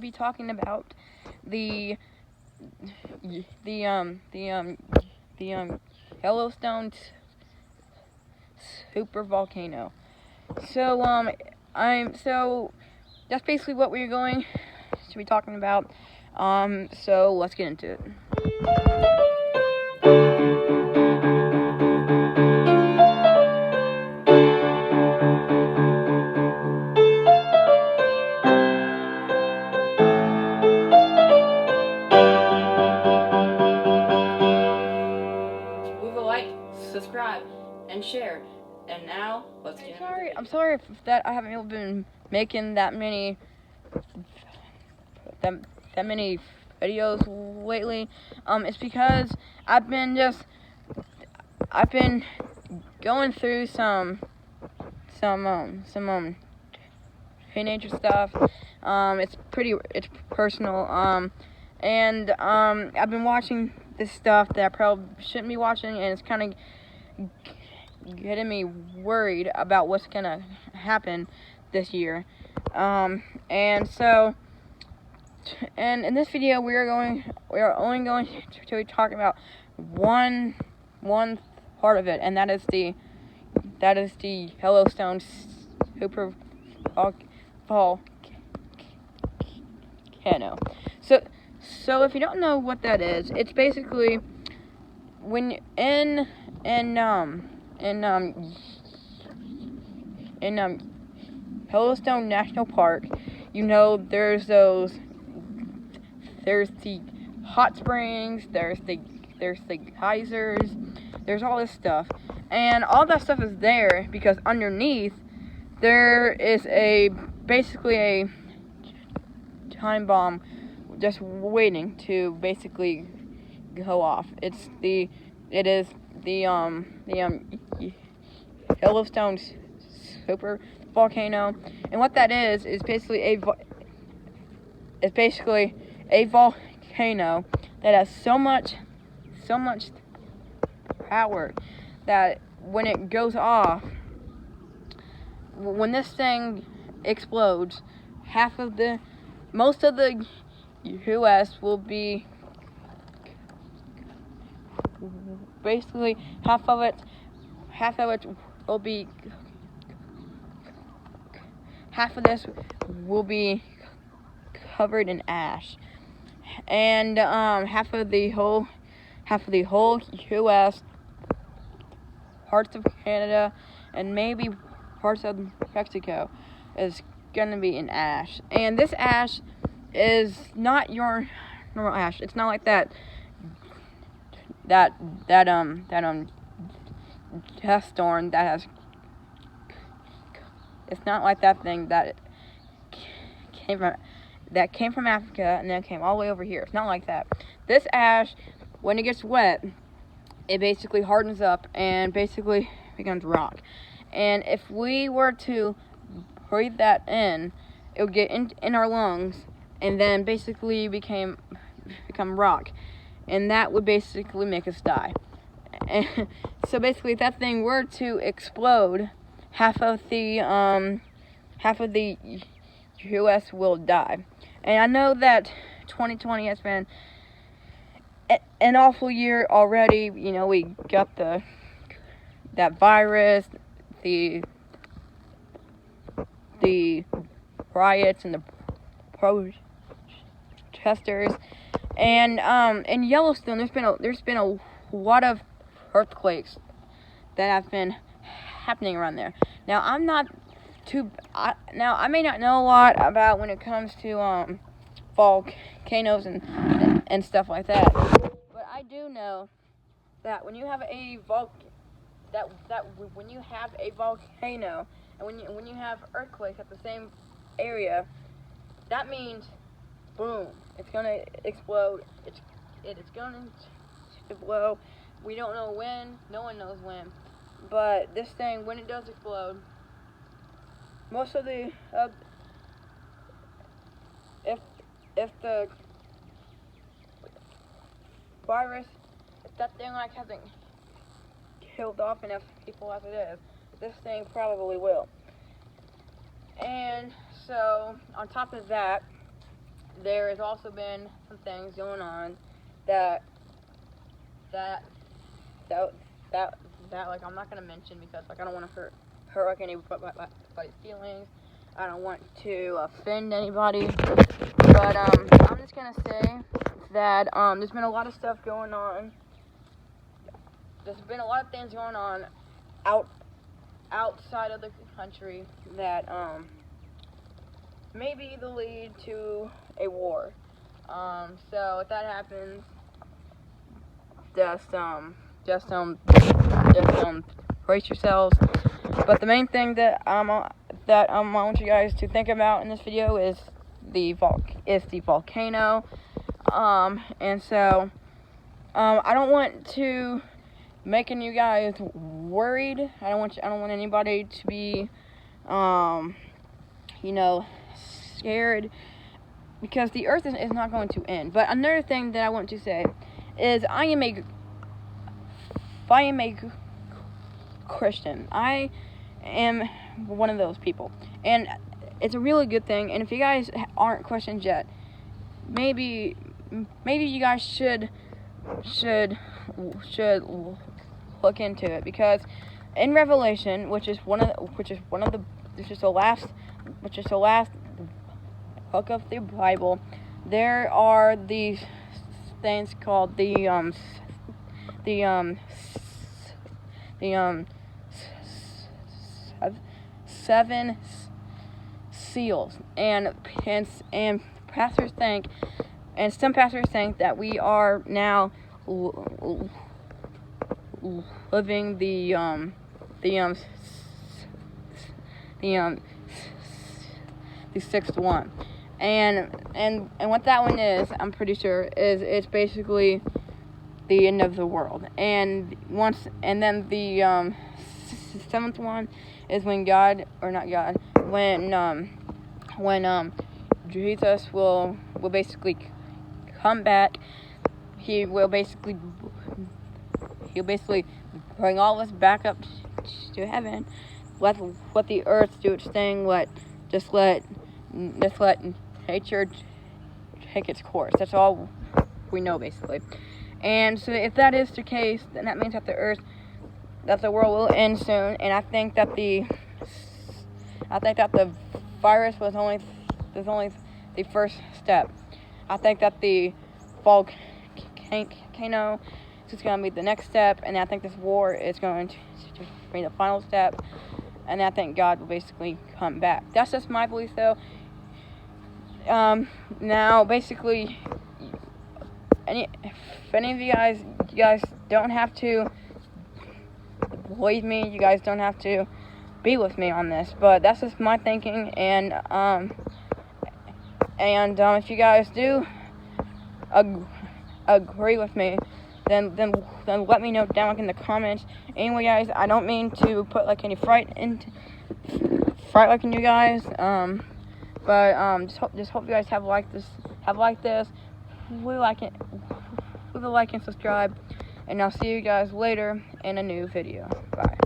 be talking about the Yellowstone super volcano. So that's basically what we're going to be talking about. So let's get into it. Leave a like, subscribe, and share. And now let's get into it. I'm sorry that I haven't been making that many videos lately. It's because I've been going through some teenager stuff. It's personal. And I've been watching this stuff that I probably shouldn't be watching, and it's kind of getting me worried about what's gonna happen this year. And in this video, we are only going to be talking about one part of it, and that is the Yellowstone super volcano. So if you don't know what that is, it's basically when in Yellowstone National Park, there's the hot springs, there's the geysers, there's all this stuff, and all that stuff is there because underneath there is basically a time bomb just waiting to basically go off. It is the Yellowstone super volcano, and what that is basically a volcano that has so much power that when it goes off, when this thing explodes, most of the U.S. will be basically half of it will be half of this will be covered in ash, and half of the whole U.S., parts of Canada, and maybe parts of Mexico is gonna be in ash. And this ash is not your normal ash. It's not like that dust storm that has. It's not like that thing that came from Africa and then came all the way over here. It's not like that. This ash, when it gets wet, it basically hardens up and basically becomes rock. And if we were to breathe that in, it would get in our lungs and then basically become rock. And that would basically make us die. And so basically, if that thing were to explode, half of the U.S. will die. And I know that 2020 has been an awful year already. We got that virus, the riots and the protesters, and in Yellowstone, there's been a lot of earthquakes that have been happening around there. Now I may not know a lot about when it comes to volcanoes and stuff like that, but I do know that when you have a volcano and when you have earthquakes at the same area, that means boom, it's gonna explode. It's going to blow. We don't know when. No one knows when. But this thing, when it does explode, most of the if the virus, if that thing hasn't killed off enough people as it is, this thing probably will. And so on top of that, there has also been some things going on that like I'm not gonna mention because like I don't want to hurt like anybody's feelings. I don't want to offend anybody, but I'm just gonna say that there's been a lot of stuff going on. There's been a lot of things going on outside of the country that maybe will lead to a war. So if that happens, just brace yourselves. But the main thing that I want you guys to think about in this video is the volcano. And so I don't want to making you guys worried. I don't want anybody to be scared, because the earth is not going to end. But another thing that I want to say is I am a Christian. I am one of those people, and it's a really good thing. And if you guys aren't Christians yet, maybe you guys should look into it, because in Revelation, which is the last book of the Bible, there are these things called the seven seals, and pastors think, and some pastors think that we are now living the sixth one, and what that one is, I'm pretty sure, is it's basically the end of the world. And then the seventh one is when when Jesus will basically come back. He'll basically bring all of us back up to heaven. Let the earth do its thing. Just let nature take its course. That's all we know, basically. And so if that is the case, then that means that the world will end soon. And I think that the virus was only the first step. I think that the volcano is going to be the next step, and I think this war is going to be the final step. And I think God will basically come back. That's just my belief, though. Now, basically, if any of you guys don't have to believe me. You guys don't have to be with me on this, but that's just my thinking. And if you guys do agree with me, then let me know down in the comments. Anyway, guys, I don't mean to put like any fright in you guys. Just hope you guys have liked this. We like it. Leave a like and subscribe, and I'll see you guys later in a new video. Bye.